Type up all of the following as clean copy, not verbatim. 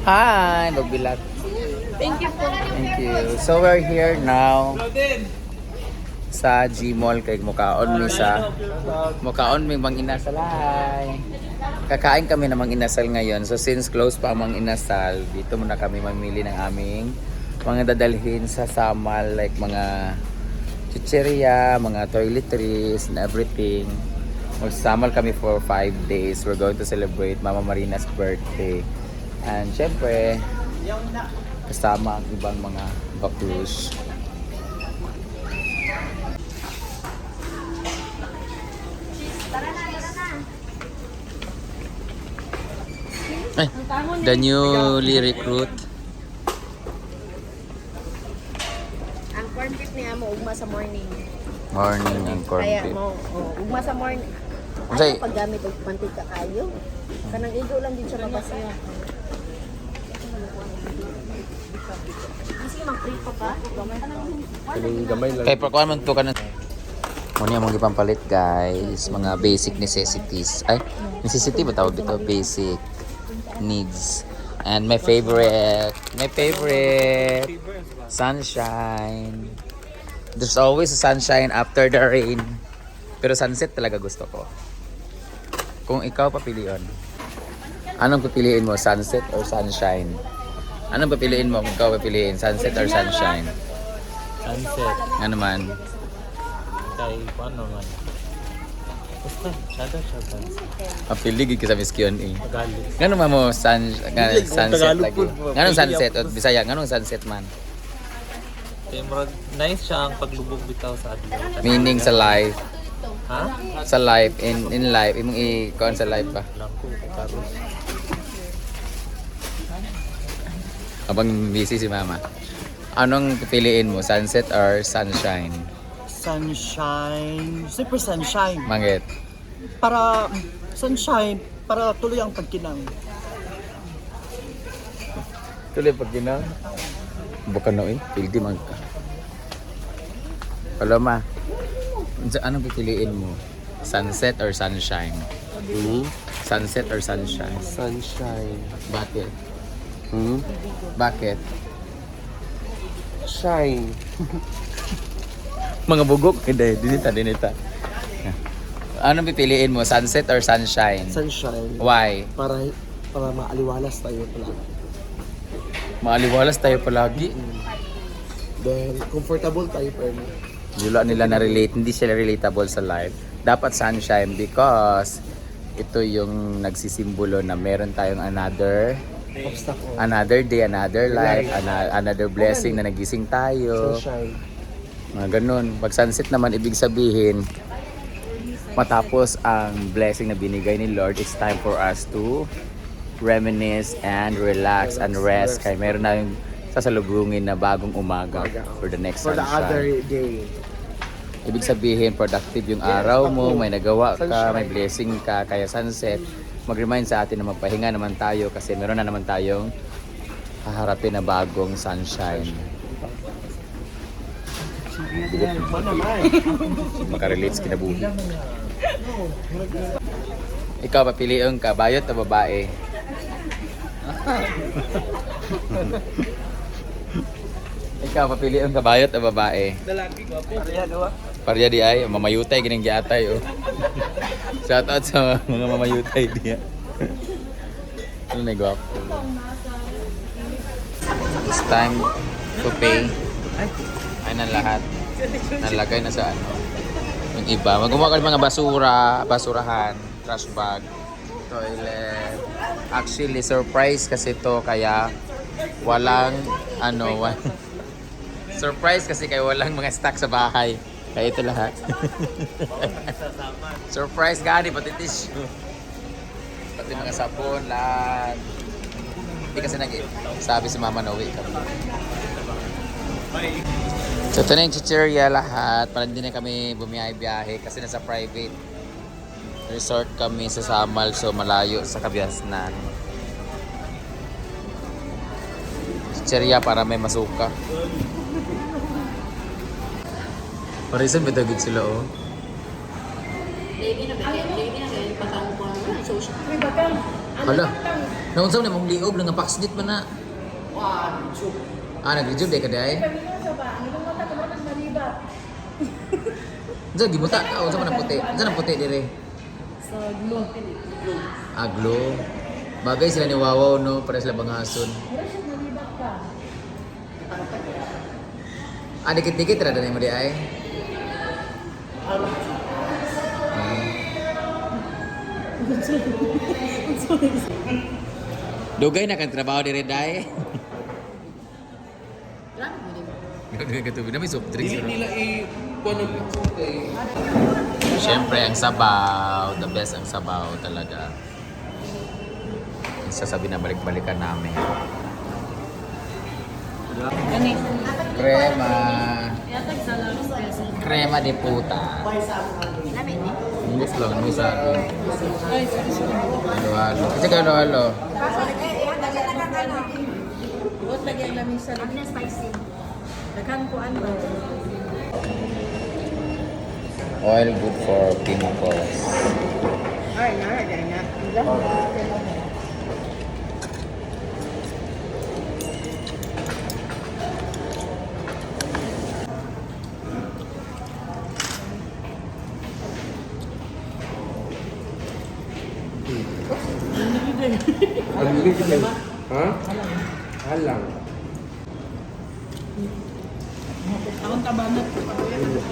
Hi, magbilat. Thank you po. Thank you. So we're here now sa G-Mall kay mukaon mi mang inasalay. Kakain kami ng mang inasal ngayon. So since close pa ang mang inasal, dito muna kami mamili ng aming mga dadalhin sa Samal, like mga chicheria, mga toiletries and everything. Magsamal kami for 5 days. We're going to celebrate Mama Marina's birthday. And syempre, kasama ang ibang mga baklush. Ay, the newly recruit. Ang corn beef niya mo ugma sa morning. Morning ang corn Kaya beef. mo ugma sa morning. Unsay- Ay paggamit og mantika kayo. Kanang igo lang din siya mabasa. Sige mag-prito ka. Gamay lang. Kay pakuan man to kanan. Muna yung mga ipampalit guys, mga basic necessities. Ay, necessity ba tawag dito? Basic needs. And my favorite, sunshine. There's always a sunshine after the rain. Pero sunset talaga gusto ko. Kung ikaw papiliin, anong papiliin mo? Sunset or sunshine? Anong papiliin mo kung ikaw papiliin? Sunset or sunshine? Sunset. Ano man? Kay paano man. Basta, siya sunset. Apili gid ka sa miskyon eh. Tagalog. Ngano man mo sunset Tagalog lagi? po. Nganong sunset o Bisaya? Nganong sunset man? Kaya murag nice siya ang paglubog bitaw sa adlaw. Meaning sa life, Ha? sa life in life imong i-kuan sa life ba? Lang ko karon. Abang busy si mama. Anong pipiliin mo, sunset or sunshine? Sunshine. Super sunshine. Mangit. Para sunshine, para tuloy ang pagkinang. Tuloy pag ginaw. Bukan no eh, pildi man ka. Paloma. Anong pipiliin mo? Sunset or sunshine? Sunset or sunshine? Sunshine. Bakit? Bakit? Shine. Mga bugok, hindi, dinita. Anong pipiliin mo, sunset or sunshine? Sunshine. Why? Para maaliwalas tayo pala. Maaliwalas tayo palagi. Then, comfortable tayo pero Wala nila na-relate, hindi sila relatable sa life. Dapat sunshine because ito yung nagsisimbolo na meron tayong another obstacle. day, another life, another blessing na nagising tayo. Sunshine. Mga ganun. Pag sunset naman, ibig sabihin, matapos ang blessing na binigay ni Lord, it's time for us to reminisce and relax and rest. Kaya meron na yung sasalubungin na bagong umaga for the next For the other sunshine. day. Ibig sabihin, productive yung araw mo, may nagawa ka, may blessing ka, kaya sunset, mag-remind sa atin na magpahinga naman tayo kasi meron na naman tayong haharapin na bagong sunshine. Makarelate sa kinabuhi. Ikaw, papiliin ka, bayot o babae? Ikaw, papiliin ka, bayot o babae? Parya di ay, mamayutay, gining giatay oh. Shoutout sa mga mamayutay diya. Ano na gwapo. It's time to pay. Ay na lahat. Nalagay na sa ano. Yung iba, magawa ka ng mga basurahan, trash bag, toilet. Actually, surprise kasi to kaya walang surprise kasi kaya walang mga stock sa bahay. Kaya ito lahat. Surprise gani, pati tissue. Pati mga sabon, lahat. Hindi kasi sabi si mama na uwi kami. So ito na yung chicheria lahat. Parang hindi na kami bumiyahe-biyahe kasi nasa private resort kami sa Samal. So malayo sa Kabiasnan. Chicheria para may masuka. Parisan bitagid sila oh. Baby na ganyan, patang ko na social. May bakal. Hala. Naunsa na mong liog nga paksnit man na. Nag-rejuve day ka day. Diyan gibuta ka unsa man ang puti? Unsa ang puti dire? Sa glow. Aglo. Bagay sila ni Wawaw no, para sila bangason. Mura siya nalibat ka. Dikit-dikit ra danay mo di ay. Dugay na kan trabaho dire day. Grabe mo din. Dugay ka tubig na may soft drinks. Nila i-puno kay Siyempre, ang sabaw. The best ang sabaw talaga. Isa sa binabalik-balikan namin. Gani. Crema. Yatag sa lang peso. Crema de puta. Lami ni. English lang, may sa akin. Ay, sorry. Halo-halo. Kasi ka halo-halo. Buot lagi ang lamisa. Ang na spicy. Daghan ko ano. Oil good for pimples. Ay, nara ganyan. Ha? Halang. Akong tabanat.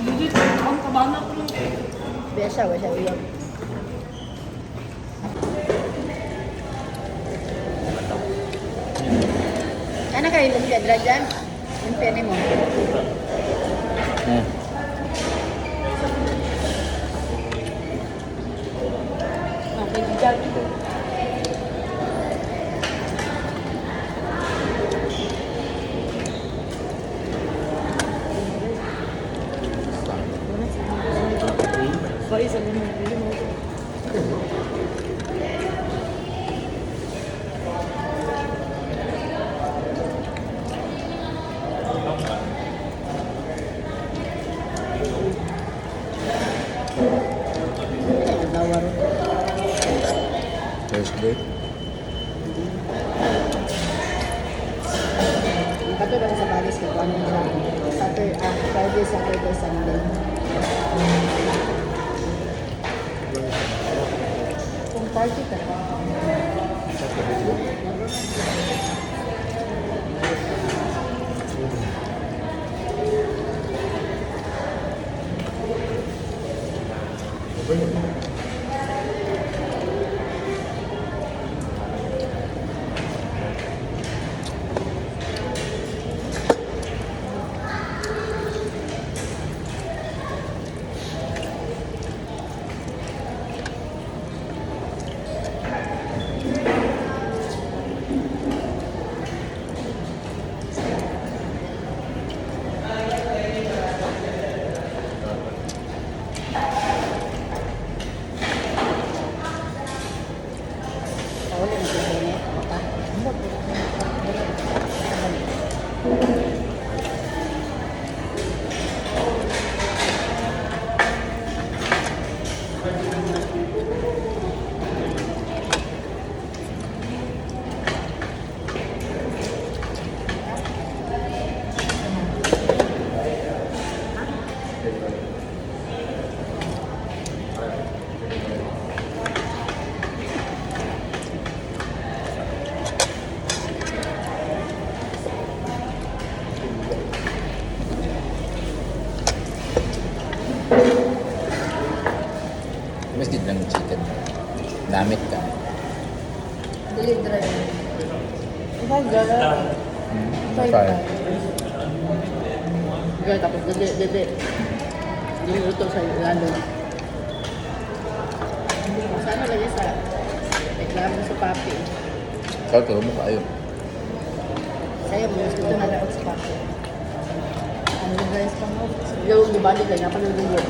Legit, akong tabanat. Biasa, biasa uyab. Ano kayo yung kadra dyan? Yung pene mo. Okay, dyan. Sorry, sabi mo. Thursday. Kato lang sa Paris ko ano sa Friday, Saturday, Sunday. Kung party ka. Pauli na siya niya. Mas din lang chicken. Damit ka. Dili dry. Ikaw gala. Okay. Gala tapos dede. Niluto sa lalo. Sana lagi sa reklamo sa papi. Kau mo kayo. Saya mo gusto na dapat sa papi. Ano yung guys pa mo? Yung dibalik lang napaluluyo.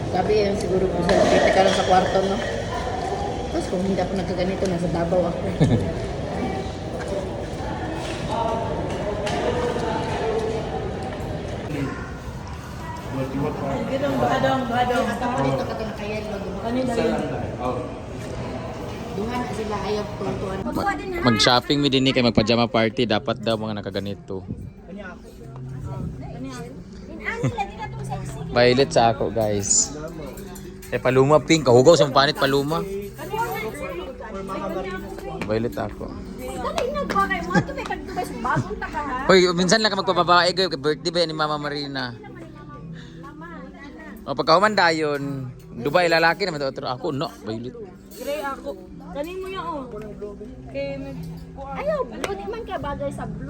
Sabi yun siguro kung sa kita ka lang sa kwarto, no? Tapos kung hindi ako nagkaganito, nasa Davao ako. Buat Dito ka ito kayad. Duha na sila ayaw tuntuan. Mag-shopping mi din kay magpajama party dapat daw mga nakaganito. Violet sa ako guys. Paluma pink, kahugaw sa panit paluma. Violet ako. Hoy, minsan lang ka magpababae kayo, birthday ba yan ni Mama Marina? O pagkahuman dayon, Dubai lalaki naman to. Ako no, Violet. Gray ako. Kanin mo yan, oh. Ayaw, blue. Di man ka bagay sa blue.